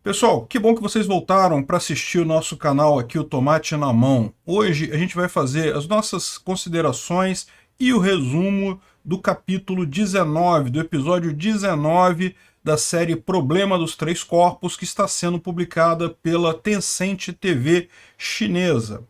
Pessoal, que bom que vocês voltaram para assistir o nosso canal aqui, o Tomate na Mão. Hoje a gente vai fazer as nossas considerações e o resumo do capítulo 19, do episódio 19 da série Problema dos Três Corpos, que está sendo publicada pela Tencent TV chinesa.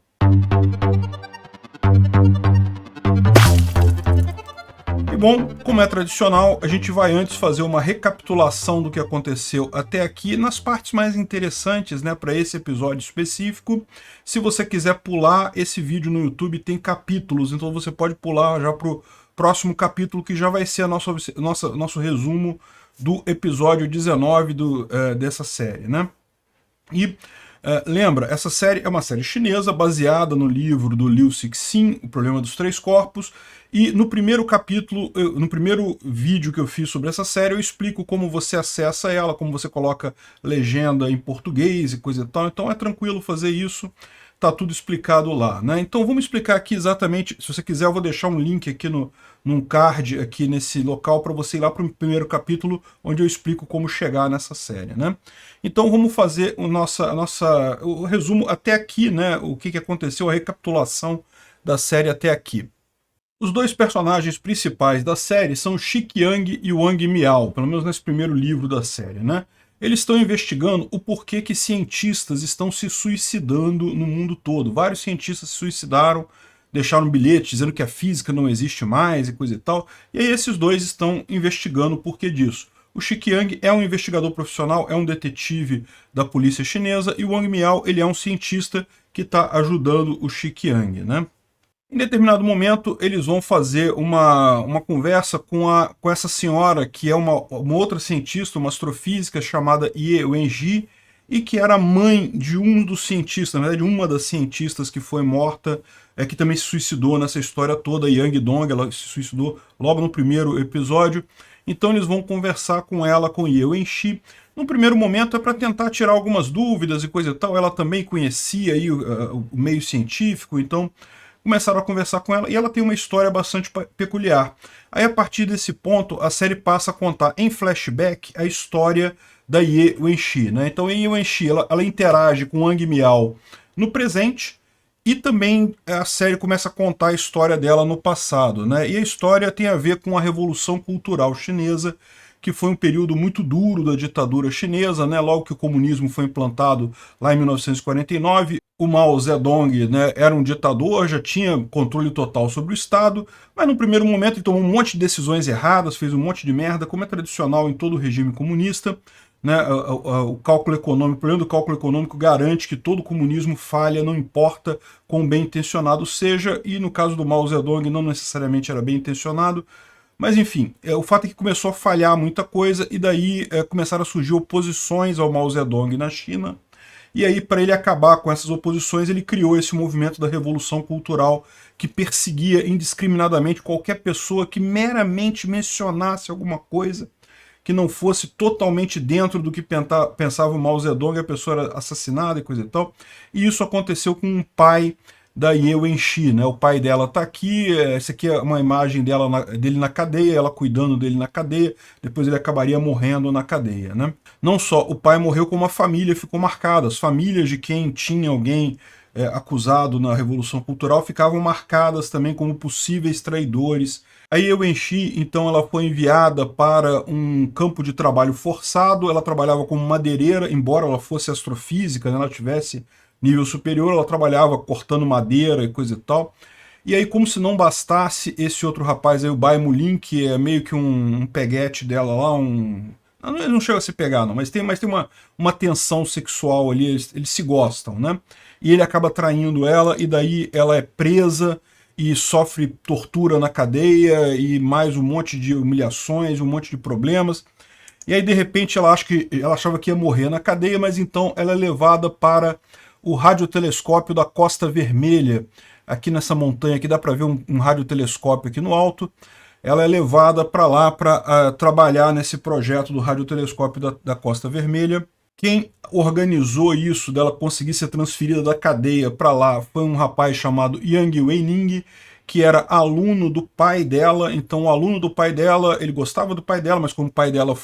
E bom, como é tradicional, a gente vai antes fazer uma recapitulação do que aconteceu até aqui, nas partes mais interessantes, né, para esse episódio específico. Se você quiser pular, esse vídeo no YouTube tem capítulos, então você pode pular já para o próximo capítulo, que já vai ser nosso resumo do episódio 19 dessa série, né? E lembra, essa série é uma série chinesa baseada no livro do Liu Cixin, O Problema dos Três Corpos, e no primeiro capítulo, no primeiro vídeo que eu fiz sobre essa série, eu explico como você acessa ela, como você coloca legenda em português e coisa e tal, então é tranquilo fazer isso, tá tudo explicado lá, né? Então vamos explicar aqui exatamente, se você quiser eu vou deixar um link aqui num card aqui nesse local para você ir lá para o primeiro capítulo, onde eu explico como chegar nessa série, né? Então vamos fazer o resumo até aqui, né? O que aconteceu, a recapitulação da série até aqui. Os dois personagens principais da série são Xi Yang e Wang Miao, pelo menos nesse primeiro livro da série, né? Eles estão investigando o porquê que cientistas estão se suicidando no mundo todo. Vários cientistas se suicidaram, deixaram bilhetes dizendo que a física não existe mais e coisa e tal. E aí esses dois estão investigando o porquê disso. O Xi Yang é um investigador profissional, é um detetive da polícia chinesa, e o Wang Miao ele é um cientista que está ajudando o Xi Yang, né? Em determinado momento, eles vão fazer uma conversa com essa senhora, que é uma outra cientista, uma astrofísica chamada Ye Wenji, e que era mãe de um dos cientistas, na verdade, uma das cientistas que foi morta, que também se suicidou nessa história toda, Yang Dong, ela se suicidou logo no primeiro episódio. Então eles vão conversar com ela, com Ye Wenji. No primeiro momento é para tentar tirar algumas dúvidas e coisa e tal, ela também conhecia aí o meio científico, então começaram a conversar com ela, e ela tem uma história bastante peculiar. Aí, a partir desse ponto, a série passa a contar em flashback a história da Ye Wenji, né? Então, a Ye Wenji, ela interage com Wang Miao no presente, e também a série começa a contar a história dela no passado, né? E a história tem a ver com a Revolução Cultural Chinesa, que foi um período muito duro da ditadura chinesa, né? Logo que o comunismo foi implantado lá em 1949, o Mao Zedong, né, era um ditador, já tinha controle total sobre o Estado, mas no primeiro momento ele tomou um monte de decisões erradas, fez um monte de merda, como é tradicional em todo o regime comunista, né? O cálculo econômico, o problema do cálculo econômico garante que todo comunismo falha, não importa quão bem intencionado seja, e no caso do Mao Zedong não necessariamente era bem intencionado. Mas enfim, o fato é que começou a falhar muita coisa, e daí começaram a surgir oposições ao Mao Zedong na China. E aí, para ele acabar com essas oposições, ele criou esse movimento da Revolução Cultural, que perseguia indiscriminadamente qualquer pessoa que meramente mencionasse alguma coisa que não fosse totalmente dentro do que pensava o Mao Zedong, a pessoa era assassinada e coisa e tal. E isso aconteceu com um pai da Ye Wenji, né? O pai dela está aqui, essa aqui é uma imagem dele na cadeia, ela cuidando dele na cadeia, depois ele acabaria morrendo na cadeia, né? Não só o pai morreu, como a família ficou marcada. As famílias de quem tinha alguém acusado na Revolução Cultural ficavam marcadas também como possíveis traidores. A Ye Wenji, então, ela foi enviada para um campo de trabalho forçado, ela trabalhava como madeireira, embora ela fosse astrofísica, né? Ela tivesse nível superior, ela trabalhava cortando madeira e coisa e tal. E aí, como se não bastasse, esse outro rapaz aí, o Bai Mulin, que é meio que um peguete dela lá, ele não chega a se pegar, não, mas tem uma tensão sexual ali, eles se gostam, né? E ele acaba traindo ela, e daí ela é presa e sofre tortura na cadeia, e mais um monte de humilhações, um monte de problemas. E aí, de repente, ela achava que ia morrer na cadeia, mas então ela é levada para o radiotelescópio da Costa Vermelha. Aqui nessa montanha aqui dá para ver um radiotelescópio aqui no alto. Ela é levada para lá para trabalhar nesse projeto do radiotelescópio da Costa Vermelha. Quem organizou isso, dela conseguir ser transferida da cadeia para lá, foi um rapaz chamado Yang Weining, que era aluno do pai dela. Então o aluno do pai dela, ele gostava do pai dela, mas como o pai dela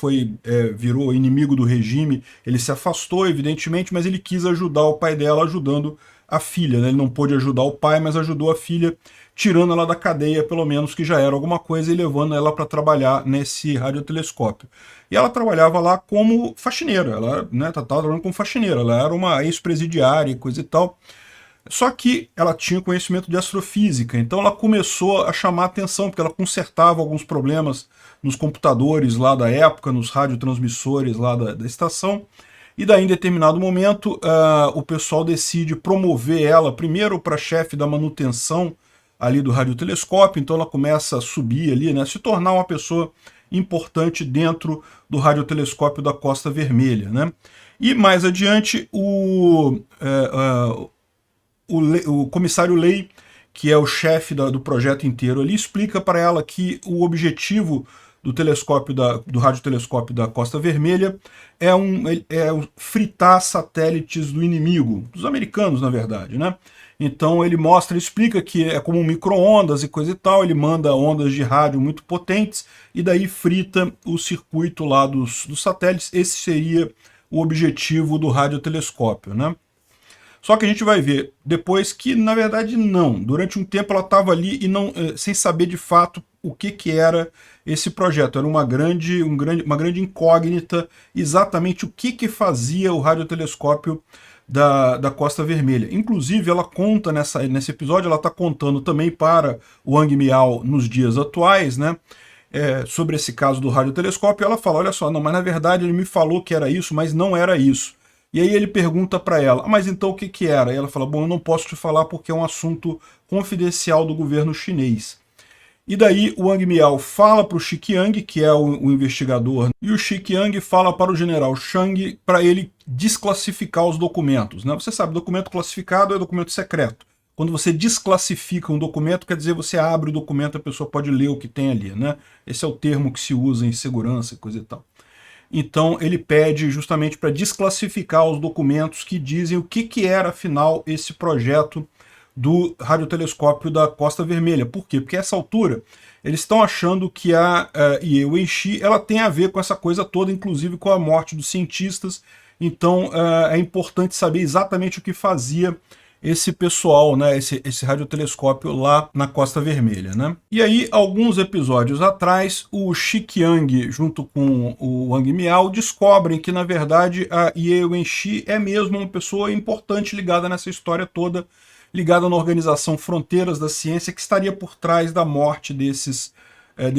virou inimigo do regime, ele se afastou, evidentemente, mas ele quis ajudar o pai dela ajudando a filha, né? Ele não pôde ajudar o pai, mas ajudou a filha, tirando ela da cadeia, pelo menos, que já era alguma coisa, e levando ela para trabalhar nesse radiotelescópio. E ela trabalhava lá como faxineira, ela, né, estava trabalhando como faxineira, ela era uma ex-presidiária e coisa e tal. Só que ela tinha conhecimento de astrofísica, então ela começou a chamar atenção, porque ela consertava alguns problemas nos computadores lá da época, nos radiotransmissores lá da estação, e daí em determinado momento o pessoal decide promover ela primeiro para chefe da manutenção ali do radiotelescópio, então ela começa a subir ali, né, se tornar uma pessoa importante dentro do radiotelescópio da Costa Vermelha, né? E mais adiante o comissário Ley, que é o chefe do projeto inteiro, ele explica para ela que o objetivo do telescópio do radiotelescópio da Costa Vermelha é fritar satélites do inimigo, dos americanos, na verdade, né? Então ele explica que é como um micro-ondas e coisa e tal, ele manda ondas de rádio muito potentes e daí frita o circuito lá dos satélites. Esse seria o objetivo do radiotelescópio, né? Só que a gente vai ver depois que, na verdade, não. Durante um tempo ela estava ali e não, sem saber de fato o que era esse projeto. Era uma grande incógnita exatamente o que fazia o radiotelescópio da Costa Vermelha. Inclusive, ela conta nesse episódio, ela está contando também para o Wang Miao nos dias atuais, né? Sobre esse caso do radiotelescópio. Ela fala, olha só, não, mas na verdade ele me falou que era isso, mas não era isso. E aí ele pergunta para ela, mas então o que era? E ela fala, bom, eu não posso te falar porque é um assunto confidencial do governo chinês. E daí o Wang Miao fala para o Xiqiang, que é o investigador, e o Xiqiang fala para o general Shang para ele desclassificar os documentos, né? Você sabe, documento classificado é documento secreto. Quando você desclassifica um documento, quer dizer, você abre o documento, a pessoa pode ler o que tem ali, né? Esse é o termo que se usa em segurança e coisa e tal. Então ele pede justamente para desclassificar os documentos que dizem o que era, afinal, esse projeto do radiotelescópio da Costa Vermelha. Por quê? Porque a essa altura eles estão achando que a Ye Wenxi ela tem a ver com essa coisa toda, inclusive com a morte dos cientistas. Então é importante saber exatamente o que fazia esse pessoal, né, esse radiotelescópio lá na Costa Vermelha, né? E aí, alguns episódios atrás, o Xiqiang, junto com o Wang Miao, descobrem que, na verdade, a Ye Wenxi é mesmo uma pessoa importante ligada nessa história toda, ligada na organização Fronteiras da Ciência, que estaria por trás da morte desses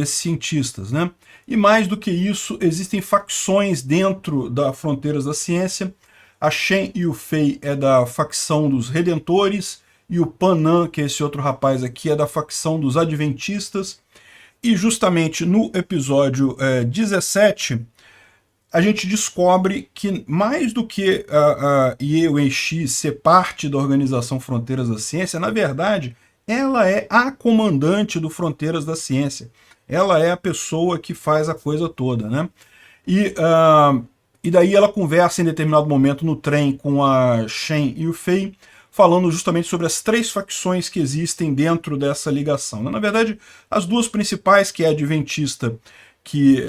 cientistas, né? E mais do que isso, existem facções dentro da Fronteiras da Ciência. A Shen Yufei é da facção dos Redentores, e o Panan, que é esse outro rapaz aqui, é da facção dos Adventistas. E justamente no episódio 17, a gente descobre que mais do que a Ye Wenxi ser parte da Organização Fronteiras da Ciência, na verdade, ela é a comandante do Fronteiras da Ciência. Ela é a pessoa que faz a coisa toda, né? E daí ela conversa em determinado momento no trem com a Shen Yufei, falando justamente sobre as 3 facções que existem dentro dessa ligação. Na verdade, as 2 principais, que é a Adventista, que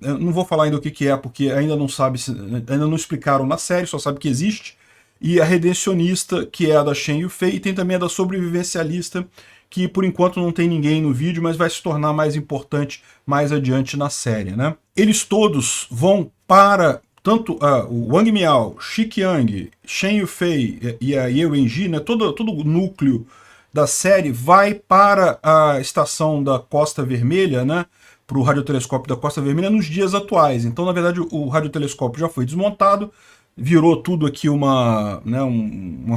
eu não vou falar ainda o que é, porque ainda não explicaram na série, só sabe que existe, e a Redencionista, que é a da Shen Yufei, e tem também a da Sobrevivencialista, que por enquanto não tem ninguém no vídeo, mas vai se tornar mais importante mais adiante na série, né? Eles todos vão para, tanto o Wang Miao, Xiqiang, Shen Yufei e a Ye Wenxi, né, todo o núcleo da série vai para a estação da Costa Vermelha, né, para o radiotelescópio da Costa Vermelha nos dias atuais. Então, na verdade, o radiotelescópio já foi desmontado, virou tudo aqui uma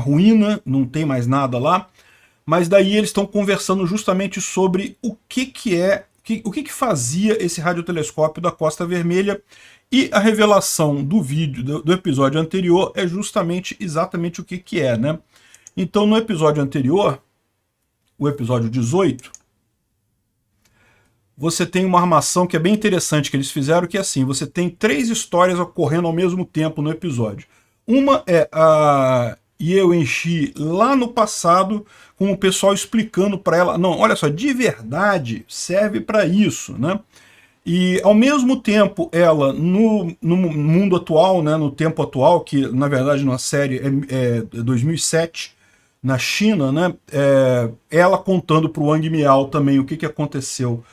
ruína, não tem mais nada lá. Mas daí eles estão conversando justamente sobre o que fazia esse radiotelescópio da Costa Vermelha, e a revelação do vídeo, do episódio anterior, é justamente exatamente o que é, né? Então, no episódio anterior, o episódio 18, você tem uma armação que é bem interessante que eles fizeram, que é assim, você tem 3 histórias ocorrendo ao mesmo tempo no episódio. Uma é a Ye Wenxi lá no passado, com o pessoal explicando para ela, não, olha só, de verdade serve para isso, né? E, ao mesmo tempo, ela, no mundo atual, né, no tempo atual, que, na verdade, na série é 2007, na China, né, ela contando para o Wang Miao também o que aconteceu,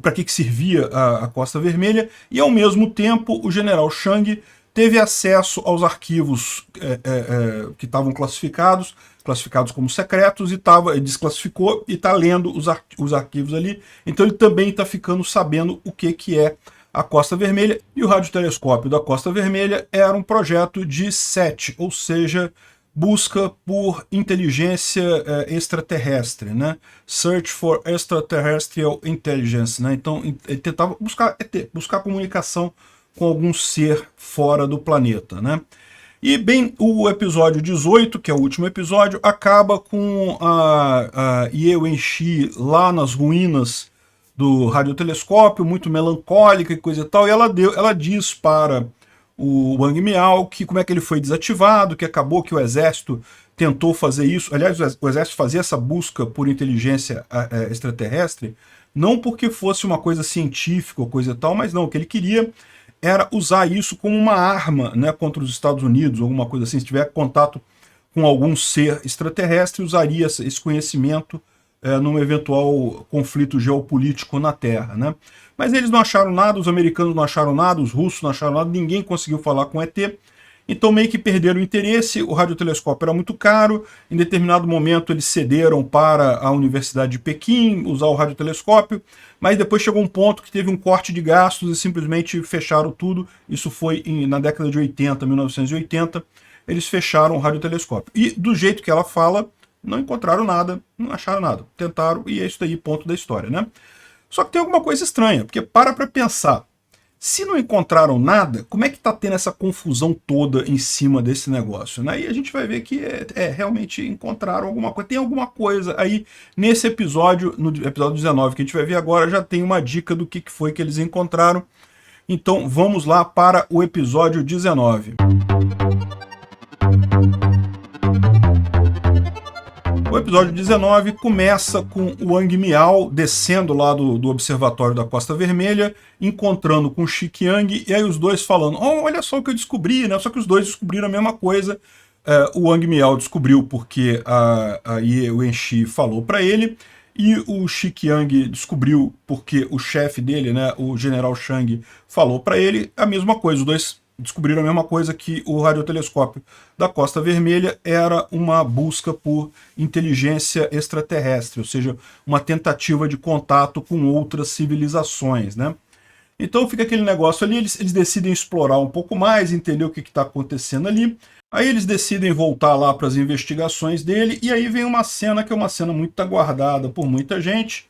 para que servia a Costa Vermelha, e, ao mesmo tempo, o general Shang teve acesso aos arquivos que estavam classificados como secretos, e desclassificou e está lendo os arquivos ali. Então ele também está ficando sabendo o que é a Costa Vermelha. E o radiotelescópio da Costa Vermelha era um projeto de SET, ou seja, busca por inteligência extraterrestre, né? Search for Extraterrestrial Intelligence, né? Então ele tentava buscar comunicação com algum ser fora do planeta, né? E, bem, o episódio 18, que é o último episódio, acaba com a Ye Wenxi lá nas ruínas do radiotelescópio, muito melancólica e coisa e tal, e ela diz para o Wang Miao que como é que ele foi desativado, que acabou que o exército tentou fazer isso. Aliás, o exército fazia essa busca por inteligência extraterrestre, não porque fosse uma coisa científica ou coisa e tal, mas não, o que ele queria era usar isso como uma arma, né, contra os Estados Unidos, alguma coisa assim. Se tiver contato com algum ser extraterrestre, usaria esse conhecimento num eventual conflito geopolítico na Terra, né? Mas eles não acharam nada, os americanos não acharam nada, os russos não acharam nada, ninguém conseguiu falar com ET. Então meio que perderam o interesse, o radiotelescópio era muito caro, em determinado momento eles cederam para a Universidade de Pequim usar o radiotelescópio, mas depois chegou um ponto que teve um corte de gastos e simplesmente fecharam tudo. Isso foi na década de 80, 1980, eles fecharam o radiotelescópio. E do jeito que ela fala, não encontraram nada, não acharam nada. Tentaram e é isso aí, ponto da história, né? Só que tem alguma coisa estranha, porque para pensar. Se não encontraram nada, como é que está tendo essa confusão toda em cima desse negócio, né? E a gente vai ver que realmente encontraram alguma coisa. Tem alguma coisa aí nesse episódio, no episódio 19 que a gente vai ver agora, já tem uma dica do que foi que eles encontraram. Então vamos lá para o episódio 19. O episódio 19 começa com o Wang Miao descendo lá do observatório da Costa Vermelha, encontrando com o Xiqiang, e aí os dois falando, oh, olha só o que eu descobri, né? Só que os dois descobriram a mesma coisa. O Wang Miao descobriu porque a Ye Wenxi falou para ele, e o Xiqiang descobriu porque o chefe dele, né, o general Shang, falou para ele a mesma coisa. Os dois descobriram a mesma coisa, que o radiotelescópio da Costa Vermelha era uma busca por inteligência extraterrestre, ou seja, uma tentativa de contato com outras civilizações, né? Então fica aquele negócio ali, eles decidem explorar um pouco mais, entender o que está acontecendo ali. Aí eles decidem voltar lá para as investigações dele, e aí vem uma cena que é uma cena muito aguardada por muita gente.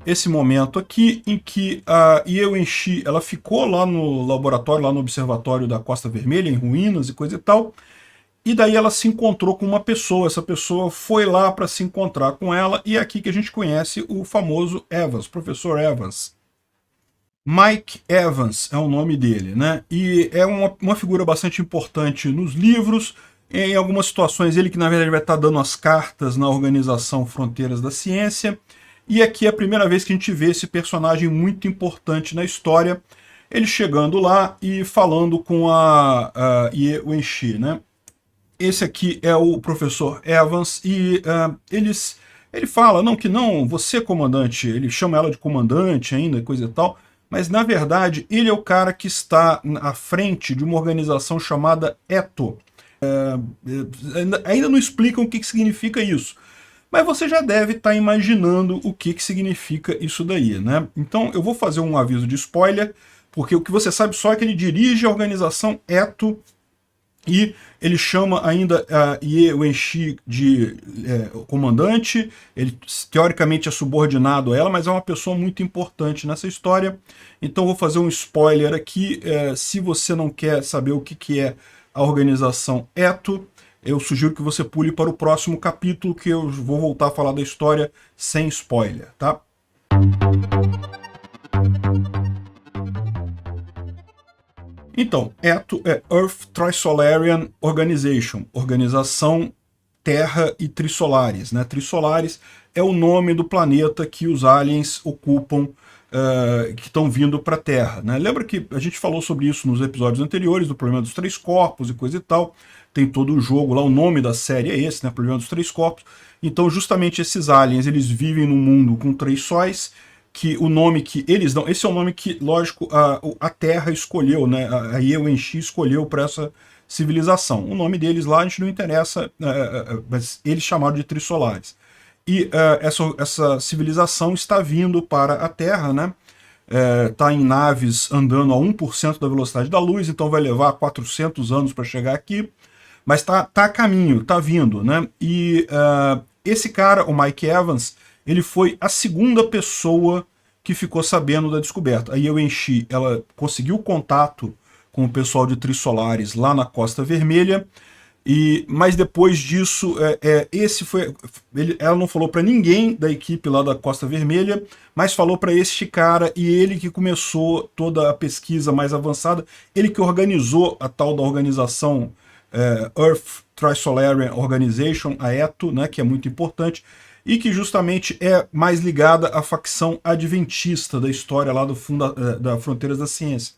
Esse momento aqui em que a Ye Wenxi, ela ficou lá no laboratório, lá no observatório da Costa Vermelha, em ruínas e coisa e tal, e daí ela se encontrou com uma pessoa, essa pessoa foi lá para se encontrar com ela, e é aqui que a gente conhece o famoso Evans, professor Evans. Mike Evans é o nome dele, né? E é uma figura bastante importante nos livros. Em algumas situações ele que na verdade vai estar dando as cartas na organização Fronteiras da Ciência. E aqui é a primeira vez que a gente vê esse personagem muito importante na história, ele chegando lá e falando com a Ye Wenxi, né? Esse aqui é o professor Evans, e ele fala, não, que não, você comandante, ele chama ela de comandante ainda, coisa e tal, mas na verdade ele é o cara que está à frente de uma organização chamada ETO. Ainda não explicam o que significa isso, mas você já deve estar imaginando o que significa isso daí, né? Então eu vou fazer um aviso de spoiler, porque o que você sabe só é que ele dirige a organização ETO, e ele chama ainda a Ye Wenxi de comandante. Ele teoricamente é subordinado a ela, mas é uma pessoa muito importante nessa história. Então vou fazer um spoiler aqui. Se você não quer saber o que é a organização ETO, eu sugiro que você pule para o próximo capítulo, que eu vou voltar a falar da história sem spoiler, tá? Então, ETO é Earth Trisolarian Organization, Organização Terra e Trissolares, né? Trissolares é o nome do planeta que os aliens ocupam, que estão vindo para a Terra, né? Lembra que a gente falou sobre isso nos episódios anteriores, do problema dos três corpos e coisa e tal. Tem todo o jogo lá, o nome da série é esse, né? Problema dos três corpos. Então, justamente esses aliens, eles vivem num mundo com três sóis, que o nome que eles dão, esse é o nome que, lógico, a Terra escolheu, né? A Iewenchi escolheu para essa civilização. O nome deles lá a gente não interessa, mas eles chamaram de Trissolares. E essa civilização está vindo para a Terra, né? Está em naves andando a 1% da velocidade da luz, então vai levar 400 anos para chegar aqui, mas tá a caminho, tá vindo, né? E esse cara, o Mike Evans, ele foi a segunda pessoa que ficou sabendo da descoberta. A Iewenchi, ela conseguiu contato com o pessoal de Trissolares lá na Costa Vermelha, mas depois disso, ela não falou para ninguém da equipe lá da Costa Vermelha, mas falou para este cara, e ele que começou toda a pesquisa mais avançada, ele que organizou a tal da organização Earth Trisolarian Organization, a ETO, né, que é muito importante, e que justamente é mais ligada à facção adventista da história lá da Fronteiras da Ciência.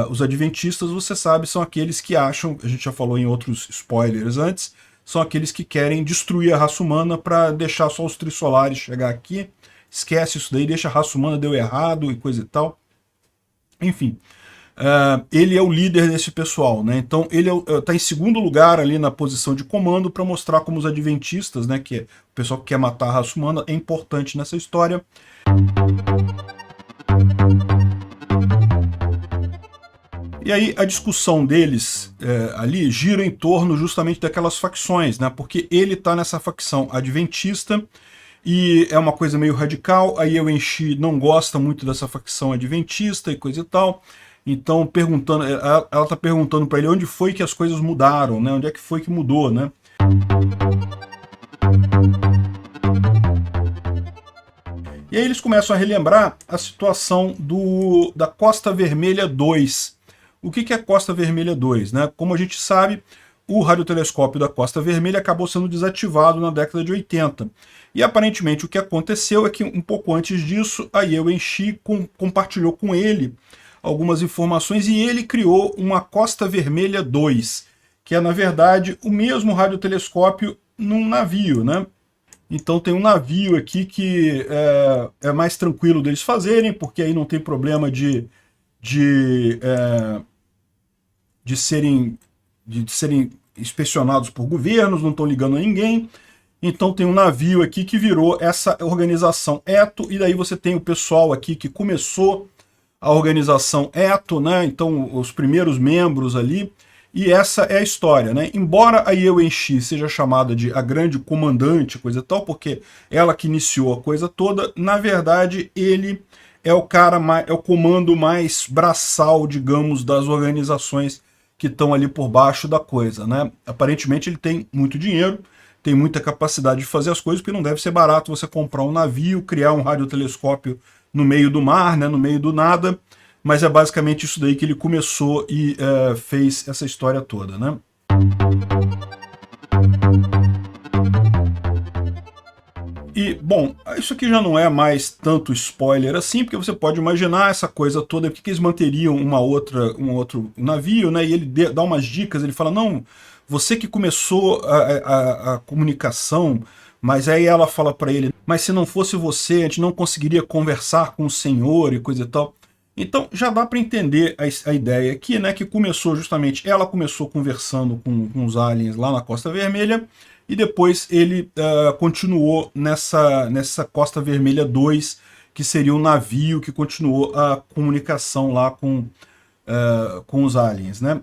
Os adventistas, você sabe, são aqueles que acham, a gente já falou em outros spoilers antes, são aqueles que querem destruir a raça humana para deixar só os trissolares chegar aqui. Esquece isso daí, deixa a raça humana, deu errado e coisa e tal. Enfim, ele é o líder desse pessoal, né? Então ele está em segundo lugar ali na posição de comando para mostrar como os adventistas, né, que é o pessoal que quer matar a raça humana, é importante nessa história. E aí a discussão deles ali gira em torno justamente daquelas facções, né? Porque ele está nessa facção adventista e é uma coisa meio radical. A Iewenchi não gosta muito dessa facção adventista e coisa e tal. Então ela está perguntando para ele onde foi que as coisas mudaram, né? Onde é que foi que mudou, né? E aí eles começam a relembrar a situação da Costa Vermelha 2. O que é a Costa Vermelha 2? Né? Como a gente sabe, o radiotelescópio da Costa Vermelha acabou sendo desativado na década de 80. E aparentemente o que aconteceu é que um pouco antes disso, a Iewenchi compartilhou com ele algumas informações e ele criou uma Costa Vermelha 2, que é na verdade o mesmo radiotelescópio num navio, né? Então tem um navio aqui que é mais tranquilo deles fazerem, porque aí não tem problema de serem inspecionados por governos, não estão ligando a ninguém. Então tem um navio aqui que virou essa organização ETO, e daí você tem o pessoal aqui que começou a organização ETO, né? Então os primeiros membros ali, e essa é a história, né? Embora a Iewenchi seja chamada de a grande comandante, coisa e tal, porque ela que iniciou a coisa toda, na verdade ele é o comando mais braçal, digamos, das organizações que estão ali por baixo da coisa, né? Aparentemente ele tem muito dinheiro, tem muita capacidade de fazer as coisas, porque não deve ser barato você comprar um navio, criar um radiotelescópio no meio do mar, né, no meio do nada, mas é basicamente isso daí que ele começou e fez essa história toda, né? E, bom, isso aqui já não é mais tanto spoiler assim, porque você pode imaginar essa coisa toda, porque eles manteriam um outro navio, né? E ele dá umas dicas, ele fala, não, você que começou a comunicação, mas aí ela fala para ele, mas se não fosse você, a gente não conseguiria conversar com o senhor e coisa e tal. Então já dá para entender a ideia aqui, né? Que começou justamente, ela começou conversando com os aliens lá na Costa Vermelha, e depois ele continuou nessa Costa Vermelha 2, que seria um navio que continuou a comunicação lá com os aliens, né?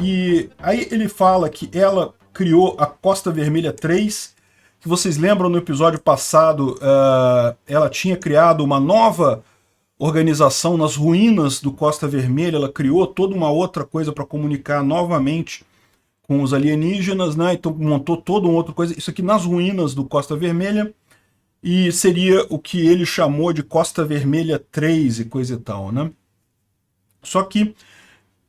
E aí ele fala que ela criou a Costa Vermelha 3, que vocês lembram no episódio passado, ela tinha criado uma nova organização nas ruínas do Costa Vermelha, ela criou toda uma outra coisa para comunicar novamente com os alienígenas, né? Então montou toda uma outra coisa, isso aqui nas ruínas do Costa Vermelha. e seria o que ele chamou de Costa Vermelha 3 e coisa e tal, né? Só que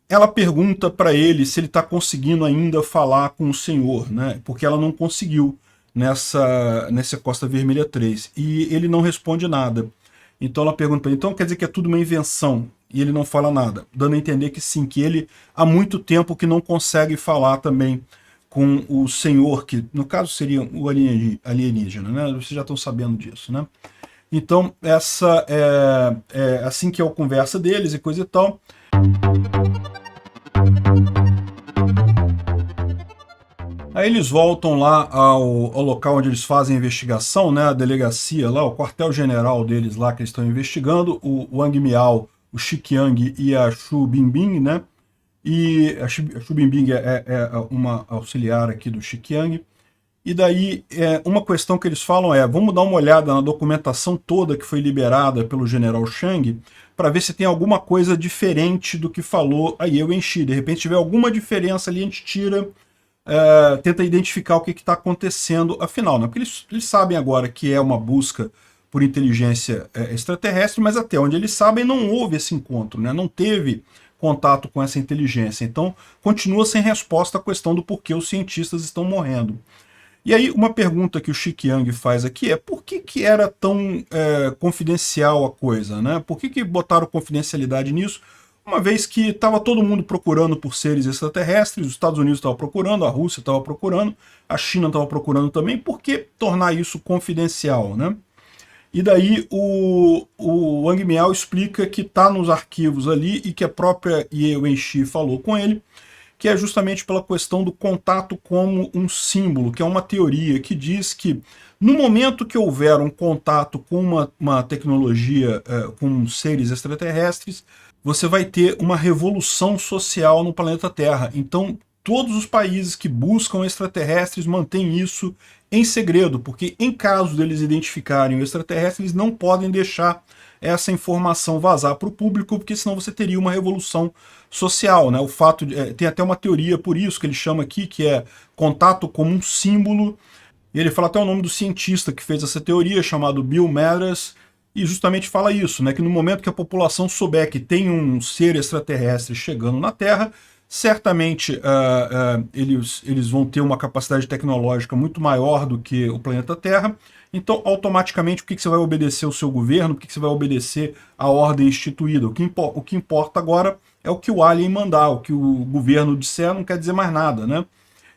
ela pergunta para ele se ele está conseguindo ainda falar com o Senhor, né? Porque ela não conseguiu nessa Costa Vermelha 3. E ele não responde nada. Então ela pergunta para ele, então quer dizer que é tudo uma invenção? E ele não fala nada, dando a entender que sim, que ele há muito tempo que não consegue falar também com o Senhor, que no caso seria o alienígena, né? Vocês já estão sabendo disso, né? Então essa é assim que é a conversa deles e coisa e tal. Aí eles voltam lá ao local onde eles fazem a investigação, né, a delegacia lá, o quartel-general deles lá que eles estão investigando, o Wang Miao, o Xiqiang e a Xu Bingbing, né, e a Xu Bingbing é uma auxiliar aqui do Xiqiang, e daí uma questão que eles falam vamos dar uma olhada na documentação toda que foi liberada pelo general Chang, para ver se tem alguma coisa diferente do que falou a Ye Wenxi. De repente, se tiver alguma diferença ali, a gente tira, tenta identificar o que está acontecendo afinal, né? Porque eles sabem agora que é uma busca por inteligência extraterrestre, mas até onde eles sabem não houve esse encontro, né? Não teve contato com essa inteligência. Então, continua sem resposta a questão do porquê os cientistas estão morrendo. E aí, uma pergunta que o Xiqiang faz aqui é por que era tão confidencial a coisa, né? Por que botaram confidencialidade nisso? Uma vez que estava todo mundo procurando por seres extraterrestres, os Estados Unidos estavam procurando, a Rússia estava procurando, a China estava procurando também, por que tornar isso confidencial, né? E daí o Wang Miao explica que está nos arquivos ali e que a própria Ye Wenxi falou com ele, que é justamente pela questão do contato como um símbolo, que é uma teoria que diz que no momento que houver um contato com uma tecnologia, com seres extraterrestres, você vai ter uma revolução social no planeta Terra. Então, todos os países que buscam extraterrestres mantêm isso em segredo, porque em caso deles identificarem o extraterrestre, eles não podem deixar essa informação vazar para o público, porque senão você teria uma revolução social, né? O fato tem até uma teoria por isso que ele chama aqui, que é contato como um símbolo. E ele fala até o nome do cientista que fez essa teoria, chamado Bill Mathers, e justamente fala isso, né? Que no momento que a população souber que tem um ser extraterrestre chegando na Terra, certamente eles vão ter uma capacidade tecnológica muito maior do que o planeta Terra. Então, automaticamente, o que você vai obedecer ao seu governo, o que você vai obedecer à ordem instituída. O que importa agora é o que o alien mandar, o que o governo disser não quer dizer mais nada, né?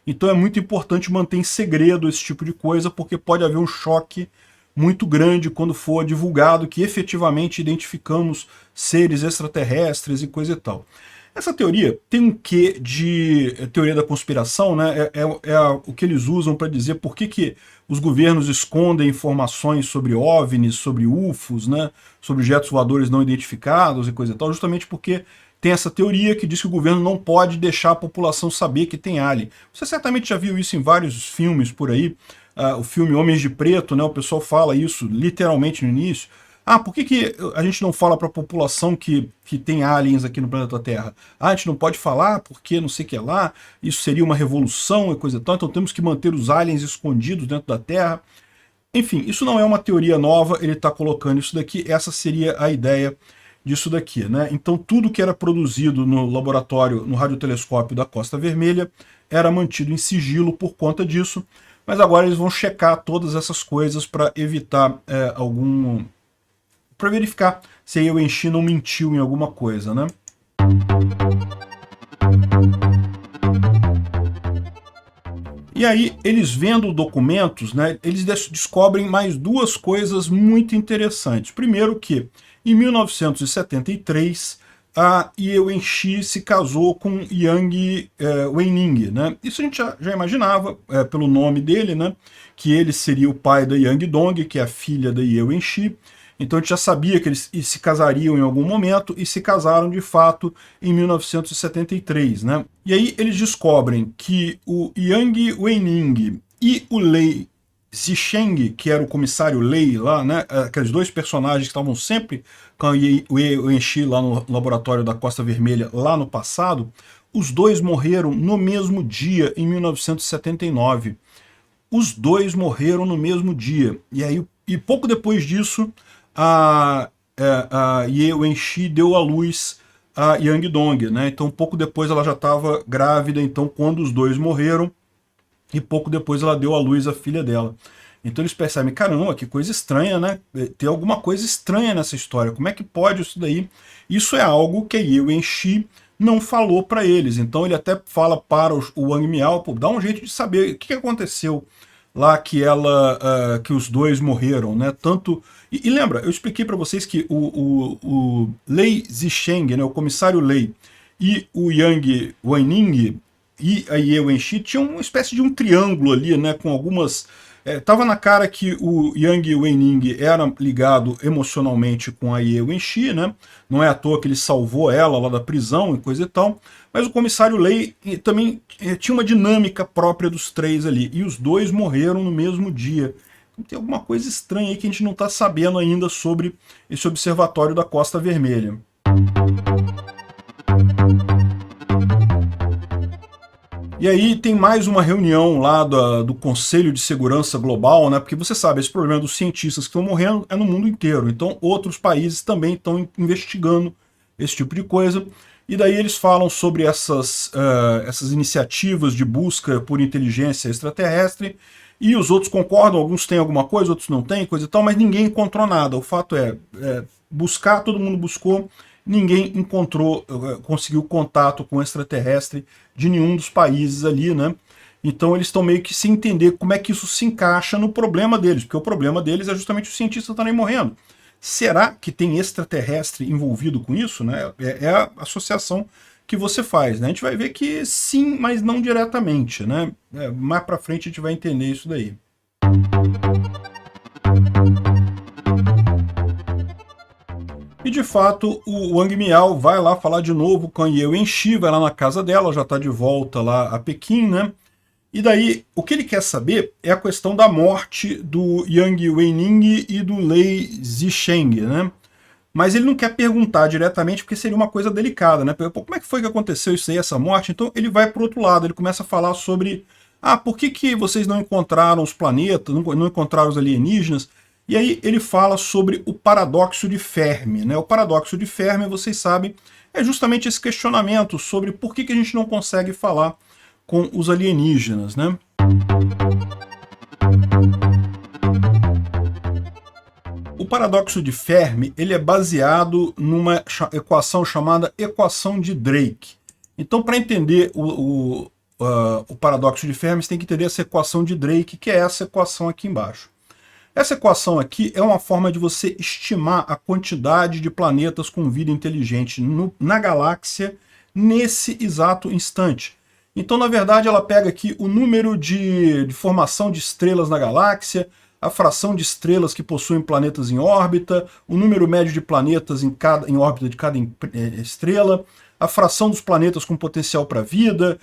Então é muito importante manter em segredo esse tipo de coisa, porque pode haver um choque muito grande quando for divulgado que efetivamente identificamos seres extraterrestres e coisa e tal. Essa teoria tem um quê de teoria da conspiração, né? O que eles usam para dizer por que os governos escondem informações sobre OVNIs, sobre UFOs, né? Sobre objetos voadores não identificados e coisa e tal, justamente porque tem essa teoria que diz que o governo não pode deixar a população saber que tem alien. Você certamente já viu isso em vários filmes por aí. O filme Homens de Preto, né? O pessoal fala isso literalmente no início. Por que a gente não fala para a população que tem aliens aqui no planeta Terra? A gente não pode falar porque não sei o que lá, isso seria uma revolução e coisa e tal, então temos que manter os aliens escondidos dentro da Terra. Enfim, isso não é uma teoria nova, ele está colocando isso daqui, essa seria a ideia disso daqui, né? Então tudo que era produzido no laboratório, no radiotelescópio da Costa Vermelha, era mantido em sigilo por conta disso, mas agora eles vão checar todas essas coisas para evitar para verificar se a Ye Wenxi não mentiu em alguma coisa, né? E aí, eles vendo documentos, né, eles descobrem mais duas coisas muito interessantes. Primeiro que, em 1973, a Ye Wenxi se casou com Yang Weining, né? Isso a gente já imaginava, pelo nome dele, né, que ele seria o pai da Yang Dong, que é a filha da Ye Wenxi. Então a gente já sabia que eles se casariam em algum momento e se casaram de fato em 1973, né? E aí eles descobrem que o Yang Weining e o Lei Zisheng, que era o comissário Lei lá, né? Aqueles dois personagens que estavam sempre com a Ye Wenxi lá no laboratório da Costa Vermelha lá no passado, os dois morreram no mesmo dia, em 1979. Os dois morreram no mesmo dia. E aí E pouco depois disso, a Ye Wenxi deu à luz a Yang Dong, né? Então pouco depois ela já estava grávida, então quando os dois morreram, e pouco depois ela deu à luz a filha dela. Então eles percebem, caramba, que coisa estranha, né? Tem alguma coisa estranha nessa história, como é que pode isso daí? Isso é algo que a Ye Wenxi não falou para eles, então ele até fala para o Wang Miao, pô, dá um jeito de saber o que aconteceu lá que que os dois morreram, né? Tanto e lembra, eu expliquei para vocês que o Lei Zisheng, né, o comissário Lei, e o Yang Weining e a Ye Wenxi tinham uma espécie de um triângulo ali, né, com algumas... tava na cara que o Yang Weining era ligado emocionalmente com a Ye Wenxi, né? Não é à toa que ele salvou ela lá da prisão e coisa e tal. Mas o comissário Lei também tinha uma dinâmica própria dos três ali. E os dois morreram no mesmo dia. Então tem alguma coisa estranha aí que a gente não está sabendo ainda sobre esse observatório da Costa Vermelha. E aí tem mais uma reunião lá do Conselho de Segurança Global, né? Porque você sabe, esse problema dos cientistas que estão morrendo é no mundo inteiro. Então outros países também estão investigando esse tipo de coisa. E daí eles falam sobre essas iniciativas de busca por inteligência extraterrestre. E os outros concordam, alguns têm alguma coisa, outros não têm, coisa e tal, mas ninguém encontrou nada. O fato é buscar, todo mundo buscou, ninguém encontrou, conseguiu contato com extraterrestre de nenhum dos países ali, né? Então eles estão meio que sem entender como é que isso se encaixa no problema deles, porque o problema deles é justamente os cientistas estarem morrendo. Será que tem extraterrestre envolvido com isso, né? É a associação que você faz, né? A gente vai ver que sim, mas não diretamente, né? Mais pra frente a gente vai entender isso daí. E de fato, o Wang Miao vai lá falar de novo com a Ye Wenxi, vai lá na casa dela, já está de volta lá a Pequim, né? E daí, o que ele quer saber é a questão da morte do Yang Weining e do Lei Zisheng, né? Mas ele não quer perguntar diretamente, porque seria uma coisa delicada, né? Pô, como é que foi que aconteceu isso aí, essa morte? Então ele vai para o outro lado, ele começa a falar sobre por que vocês não encontraram os planetas, não encontraram os alienígenas? E aí ele fala sobre o paradoxo de Fermi, né? O paradoxo de Fermi, vocês sabem, é justamente esse questionamento sobre por que a gente não consegue falar com os alienígenas, né? O paradoxo de Fermi, ele é baseado numa equação chamada equação de Drake. Então, para entender o paradoxo de Fermi, você tem que entender essa equação de Drake, que é essa equação aqui embaixo. Essa equação aqui é uma forma de você estimar a quantidade de planetas com vida inteligente na galáxia nesse exato instante. Então, na verdade, ela pega aqui o número de formação de estrelas na galáxia, a fração de estrelas que possuem planetas em órbita, o número médio de planetas em órbita de cada estrela, a fração dos planetas com potencial para vida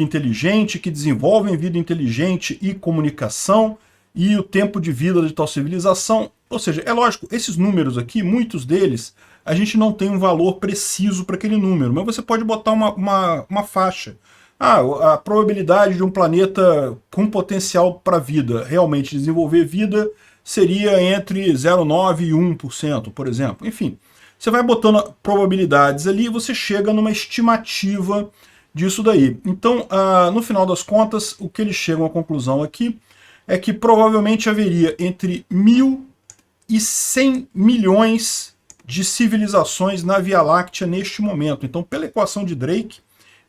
inteligente, que desenvolvem vida inteligente e comunicação, e o tempo de vida de tal civilização. Ou seja, é lógico, esses números aqui, muitos deles, a gente não tem um valor preciso para aquele número, mas você pode botar uma faixa. A probabilidade de um planeta com potencial para vida realmente desenvolver vida seria entre 0,9% e 1%, por exemplo. Enfim, você vai botando probabilidades ali e você chega numa estimativa disso daí. Então, no final das contas, o que eles chegam à conclusão aqui é que provavelmente haveria entre 1.000 e 100 milhões de civilizações na Via Láctea neste momento. Então, pela equação de Drake,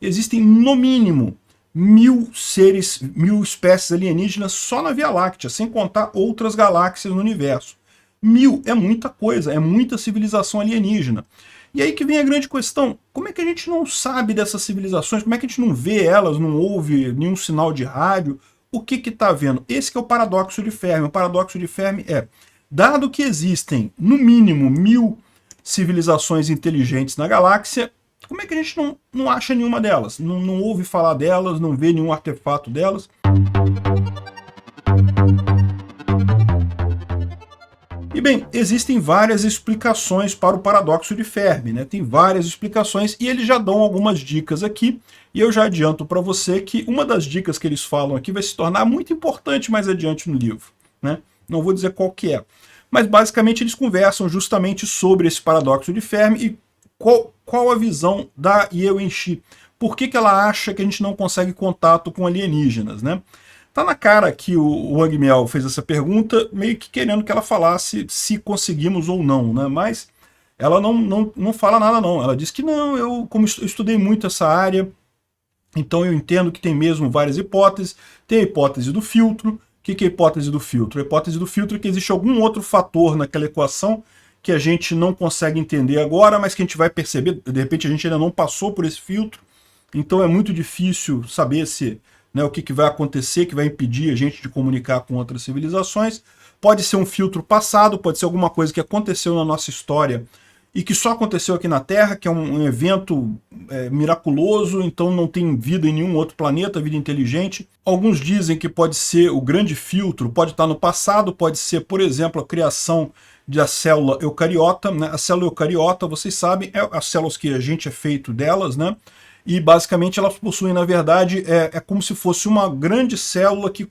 existem no mínimo 1.000 espécies alienígenas só na Via Láctea, sem contar outras galáxias no universo. 1.000 é muita coisa, é muita civilização alienígena. E aí que vem a grande questão, como é que a gente não sabe dessas civilizações, como é que a gente não vê elas, não ouve nenhum sinal de rádio? O que está havendo? Esse que é o paradoxo de Fermi. O paradoxo de Fermi é, dado que existem no mínimo 1.000 civilizações inteligentes na galáxia, como é que a gente não acha nenhuma delas? Não ouve falar delas, não vê nenhum artefato delas? E bem, existem várias explicações para o paradoxo de Fermi, né? Tem várias explicações e eles já dão algumas dicas aqui. E eu já adianto para você que uma das dicas que eles falam aqui vai se tornar muito importante mais adiante no livro, né? não vou dizer qual que é. Mas basicamente eles conversam justamente sobre esse paradoxo de Fermi e qual a visão da Ye Wenxi. Por que ela acha que a gente não consegue contato com alienígenas, né? Tá na cara que o Wang Miao fez essa pergunta, meio que querendo que ela falasse se conseguimos ou não, né? Mas ela não fala nada não. Ela diz que não, como eu estudei muito essa área, então eu entendo que tem mesmo várias hipóteses. Tem a hipótese do filtro. O que é a hipótese do filtro? A hipótese do filtro é que existe algum outro fator naquela equação que a gente não consegue entender agora, mas que a gente vai perceber, de repente a gente ainda não passou por esse filtro, então é muito difícil saber se, né, o que vai acontecer, que vai impedir a gente de comunicar com outras civilizações. Pode ser um filtro passado, pode ser alguma coisa que aconteceu na nossa história e que só aconteceu aqui na Terra, que é um evento miraculoso, então não tem vida em nenhum outro planeta, vida inteligente. Alguns dizem que pode ser o grande filtro, pode estar no passado, pode ser, por exemplo, a criação da célula eucariota, né? A célula eucariota, vocês sabem, é as células que a gente é feito delas, né? E basicamente elas possuem, na verdade, é como se fosse uma grande célula que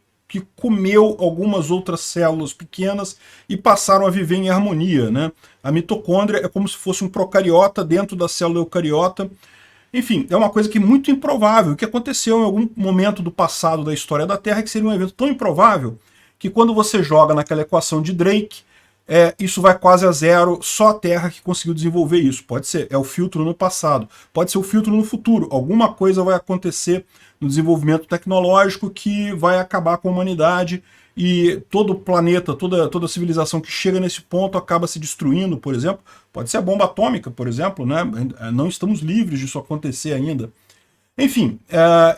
comeu algumas outras células pequenas e passaram a viver em harmonia, né? A mitocôndria é como se fosse um procariota dentro da célula eucariota. Enfim, é uma coisa que é muito improvável, que aconteceu em algum momento do passado da história da Terra, que seria um evento tão improvável que quando você joga naquela equação de Drake, isso vai quase a zero, só a Terra que conseguiu desenvolver isso. Pode ser, é o filtro no passado, pode ser o filtro no futuro. Alguma coisa vai acontecer no desenvolvimento tecnológico que vai acabar com a humanidade e todo planeta, toda civilização que chega nesse ponto acaba se destruindo, por exemplo. Pode ser a bomba atômica, por exemplo, né? Não estamos livres disso acontecer ainda. Enfim,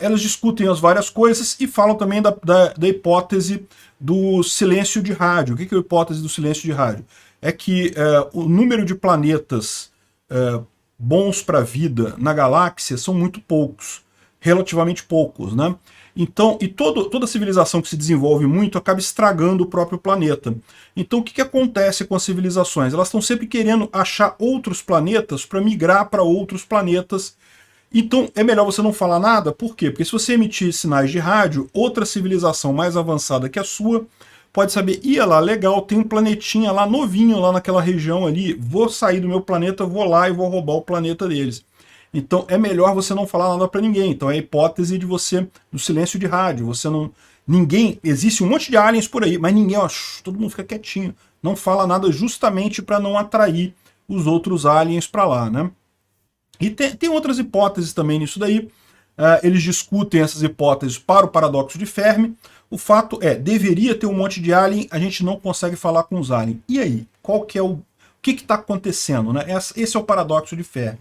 elas discutem as várias coisas e falam também da hipótese do silêncio de rádio. O que é a hipótese do silêncio de rádio? É que o número de planetas bons para a vida na galáxia são muito poucos, relativamente poucos, né? Então, toda civilização que se desenvolve muito acaba estragando o próprio planeta. Então, o que acontece com as civilizações? Elas estão sempre querendo achar outros planetas para migrar para outros planetas. Então, é melhor você não falar nada. Por quê? Porque se você emitir sinais de rádio, outra civilização mais avançada que a sua pode saber, ia lá, legal, tem um planetinha lá novinho lá naquela região ali, vou sair do meu planeta, vou lá e vou roubar o planeta deles. Então é melhor você não falar nada para ninguém. Então é a hipótese de você, do silêncio de rádio, você não... Ninguém, existe um monte de aliens por aí, mas ninguém, ó, todo mundo fica quietinho, não fala nada justamente para não atrair os outros aliens para lá, né? E tem outras hipóteses também nisso daí. Eles discutem essas hipóteses para o paradoxo de Fermi. O fato é, deveria ter um monte de alien, a gente não consegue falar com os aliens. E aí? Qual que é o que está acontecendo, né? Esse é o paradoxo de Fermi.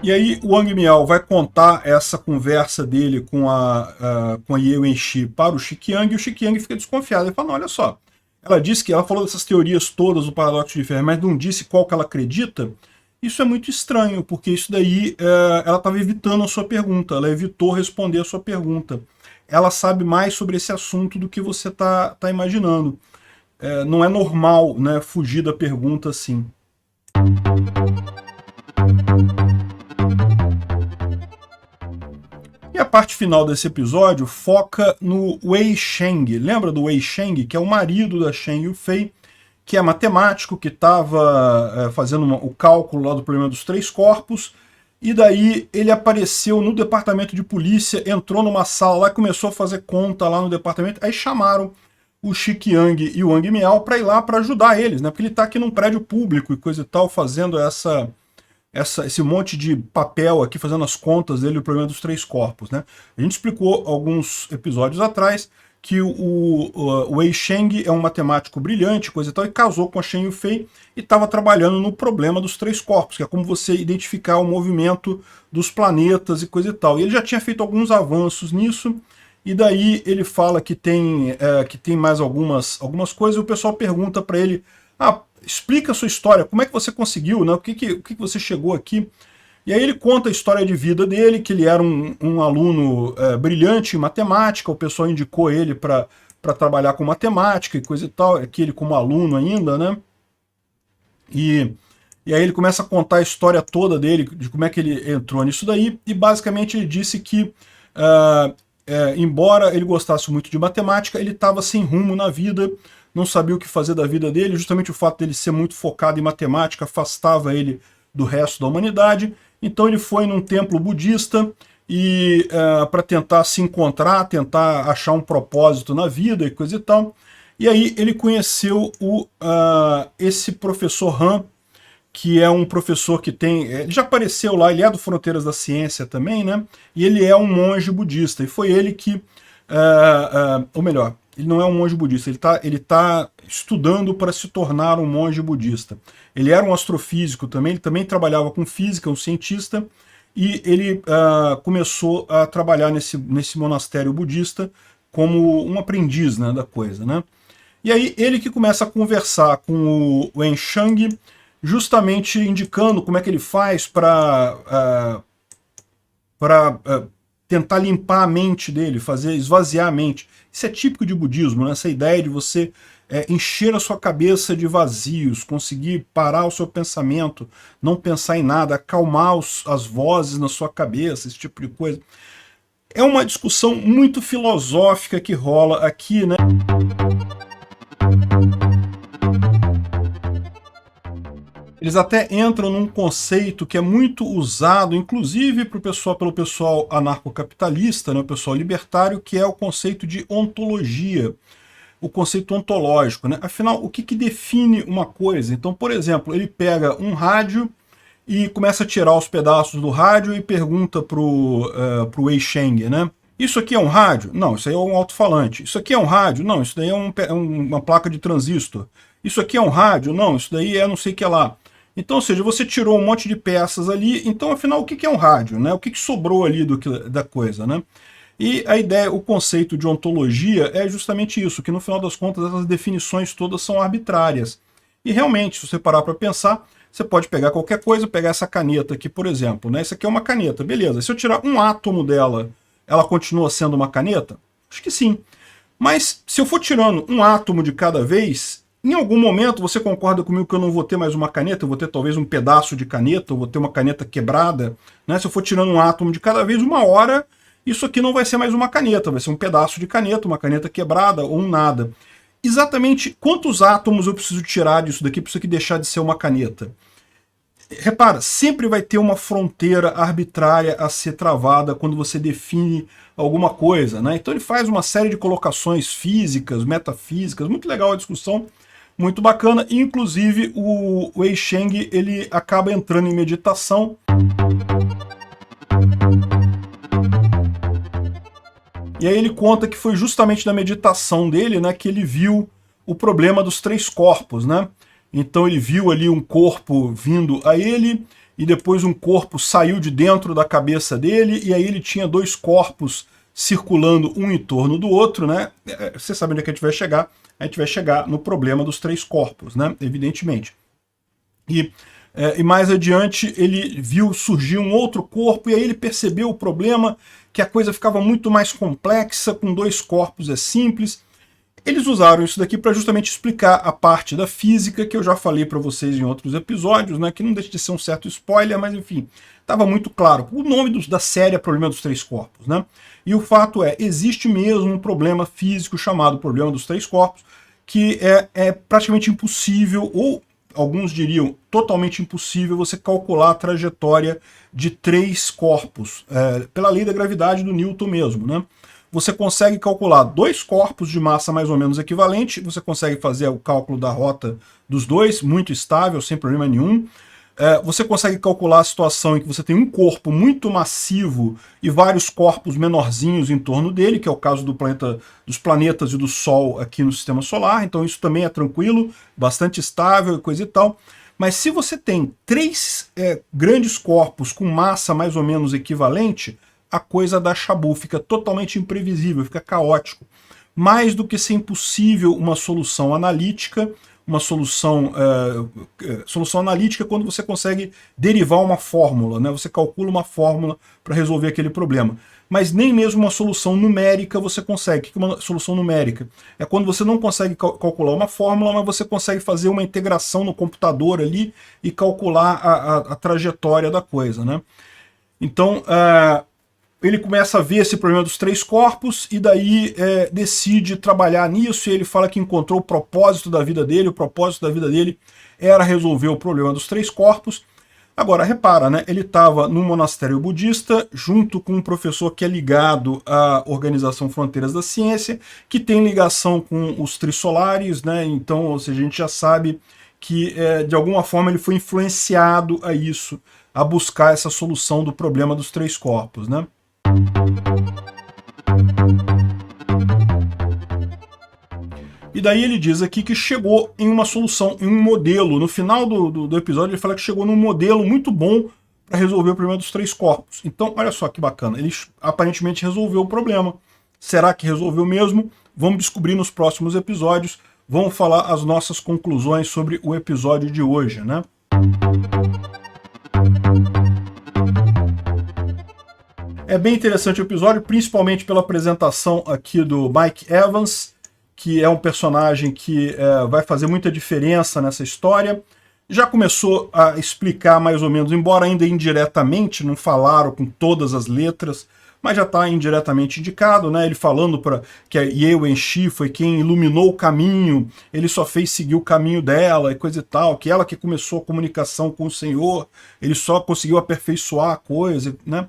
E aí o Wang Miao vai contar essa conversa dele com a Ye Wenxi para o Xiqiang, e o Xiqiang fica desconfiado. Ele fala, não, olha só, ela falou dessas teorias todas do paradoxo de Fermi, mas não disse qual que ela acredita. Isso é muito estranho, porque isso daí, ela estava evitando a sua pergunta, ela evitou responder a sua pergunta. Ela sabe mais sobre esse assunto do que você tá imaginando. Não é normal, né, fugir da pergunta assim. E a parte final desse episódio foca no Wei Sheng. Lembra do Wei Sheng, que é o marido da Shen Yufei, que é matemático, que estava fazendo o cálculo lá do problema dos três corpos, e daí ele apareceu no departamento de polícia, entrou numa sala lá e começou a fazer conta lá no departamento, aí chamaram o Xiqiang e o Wang Miao para ir lá para ajudar eles, né? Porque ele está aqui num prédio público e coisa e tal, fazendo esse monte de papel aqui, fazendo as contas dele, o problema dos três corpos, né? A gente explicou alguns episódios atrás que o Wei Sheng é um matemático brilhante, coisa e tal, e casou com a Shen Yufei e estava trabalhando no problema dos três corpos, que é como você identificar o movimento dos planetas e coisa e tal. E ele já tinha feito alguns avanços nisso, e daí ele fala que tem mais algumas coisas, e o pessoal pergunta para ele, explica a sua história, como é que você conseguiu, né? O que você chegou aqui? E aí ele conta a história de vida dele, que ele era um aluno brilhante em matemática, o pessoal indicou ele para trabalhar com matemática e coisa e tal, aqui ele como aluno ainda, né? E aí ele começa a contar a história toda dele, de como é que ele entrou nisso daí, e basicamente ele disse que embora ele gostasse muito de matemática, ele estava sem rumo na vida, não sabia o que fazer da vida dele, justamente o fato dele ser muito focado em matemática afastava ele do resto da humanidade. Então ele foi num templo budista e para tentar se encontrar, tentar achar um propósito na vida e coisa e tal. E aí ele conheceu esse professor Han, que é um professor que tem... Ele já apareceu lá, ele é do Fronteiras da Ciência também, né? E ele é um monge budista. E foi ele que... ou melhor, ele não é um monge budista, ele tá estudando para se tornar um monge budista. Ele era um astrofísico também, ele também trabalhava com física, um cientista, e ele começou a trabalhar nesse monastério budista como um aprendiz, né, da coisa, né? E aí ele que começa a conversar com o Wen Shang, justamente indicando como é que ele faz para tentar limpar a mente dele, esvaziar a mente. Isso é típico de budismo, né? Essa ideia de você encher a sua cabeça de vazios, conseguir parar o seu pensamento, não pensar em nada, acalmar as vozes na sua cabeça, esse tipo de coisa. É uma discussão muito filosófica que rola aqui, né? Eles até entram num conceito que é muito usado, inclusive pelo pessoal anarcocapitalista, né, o pessoal libertário, que é o conceito de ontologia, o conceito ontológico, né? Afinal, o que define uma coisa? Então, por exemplo, ele pega um rádio e começa a tirar os pedaços do rádio e pergunta pro Wei Sheng, né? Isso aqui é um rádio? Não, isso aí é um alto-falante. Isso aqui é um rádio? Não, isso daí é uma placa de transistor. Isso aqui é um rádio? Não, isso daí é não sei o que lá. Então, ou seja, você tirou um monte de peças ali, então afinal o que é um rádio, né? O que sobrou ali da coisa, né? E a ideia, o conceito de ontologia é justamente isso, que no final das contas essas definições todas são arbitrárias. E realmente, se você parar para pensar, você pode pegar qualquer coisa, pegar essa caneta aqui, por exemplo, né? Essa aqui é uma caneta, beleza. Se eu tirar um átomo dela, ela continua sendo uma caneta? Acho que sim. Mas se eu for tirando um átomo de cada vez, em algum momento você concorda comigo que eu não vou ter mais uma caneta, eu vou ter talvez um pedaço de caneta, eu vou ter uma caneta quebrada, né? Se eu for tirando um átomo de cada vez, uma hora, isso aqui não vai ser mais uma caneta, vai ser um pedaço de caneta, uma caneta quebrada ou um nada. Exatamente quantos átomos eu preciso tirar disso daqui para isso aqui deixar de ser uma caneta? Repara, sempre vai ter uma fronteira arbitrária a ser travada quando você define alguma coisa, né? Então ele faz uma série de colocações físicas, metafísicas, muito legal a discussão, muito bacana. Inclusive o Wei Sheng, ele acaba entrando em meditação. E aí ele conta que foi justamente na meditação dele, né, que ele viu o problema dos três corpos, né? Então ele viu ali um corpo vindo a ele, e depois um corpo saiu de dentro da cabeça dele, e aí ele tinha dois corpos circulando um em torno do outro, né? Você sabe onde é que a gente vai chegar? A gente vai chegar no problema dos três corpos, né? Evidentemente. E mais adiante ele viu surgir um outro corpo, e aí ele percebeu o problema, que a coisa ficava muito mais complexa, com dois corpos é simples. Eles usaram isso daqui para justamente explicar a parte da física, que eu já falei para vocês em outros episódios, né, que não deixa de ser um certo spoiler, mas enfim, estava muito claro. O nome da série é Problema dos Três Corpos, né? E o fato é, existe mesmo um problema físico chamado Problema dos Três Corpos, que é praticamente impossível, ou alguns diriam totalmente impossível, você calcular a trajetória de três corpos, pela lei da gravidade do Newton mesmo, né? Você consegue calcular dois corpos de massa mais ou menos equivalente, você consegue fazer o cálculo da rota dos dois, muito estável, sem problema nenhum. Você consegue calcular a situação em que você tem um corpo muito massivo e vários corpos menorzinhos em torno dele, que é o caso dos planetas e do Sol aqui no Sistema Solar, então isso também é tranquilo, bastante estável e coisa e tal. Mas se você tem três grandes corpos com massa mais ou menos equivalente, a coisa dá chabu, fica totalmente imprevisível, fica caótico. Mais do que ser impossível uma solução analítica, uma solução analítica quando você consegue derivar uma fórmula, né? Você calcula uma fórmula para resolver aquele problema. Mas nem mesmo uma solução numérica você consegue. O que é uma solução numérica? É quando você não consegue calcular uma fórmula, mas você consegue fazer uma integração no computador ali e calcular a trajetória da coisa, né? Então, ele começa a ver esse problema dos 3 corpos e daí decide trabalhar nisso, e ele fala que encontrou o propósito da vida dele. O propósito da vida dele era resolver o problema dos 3 corpos. Agora, repara, né? Ele estava num monastério budista, junto com um professor que é ligado à Organização Fronteiras da Ciência, que tem ligação com os Trisolares, né? Então, ou seja, a gente já sabe que, de alguma forma, ele foi influenciado a isso, a buscar essa solução do problema dos 3 corpos, né? E daí ele diz aqui que chegou em uma solução, em um modelo. No final do episódio ele fala que chegou num modelo muito bom para resolver o problema dos 3 corpos. Então, olha só que bacana, ele aparentemente resolveu o problema. Será que resolveu mesmo? Vamos descobrir nos próximos episódios. Vamos falar as nossas conclusões sobre o episódio de hoje, né? É bem interessante o episódio, principalmente pela apresentação aqui do Mike Evans, que é um personagem que vai fazer muita diferença nessa história. Já começou a explicar mais ou menos, embora ainda indiretamente, não falaram com todas as letras, mas já está indiretamente indicado, né? Ele falando que a Ye Wenxi foi quem iluminou o caminho, ele só fez seguir o caminho dela e coisa e tal, que ela que começou a comunicação com o Senhor, ele só conseguiu aperfeiçoar a coisa, né?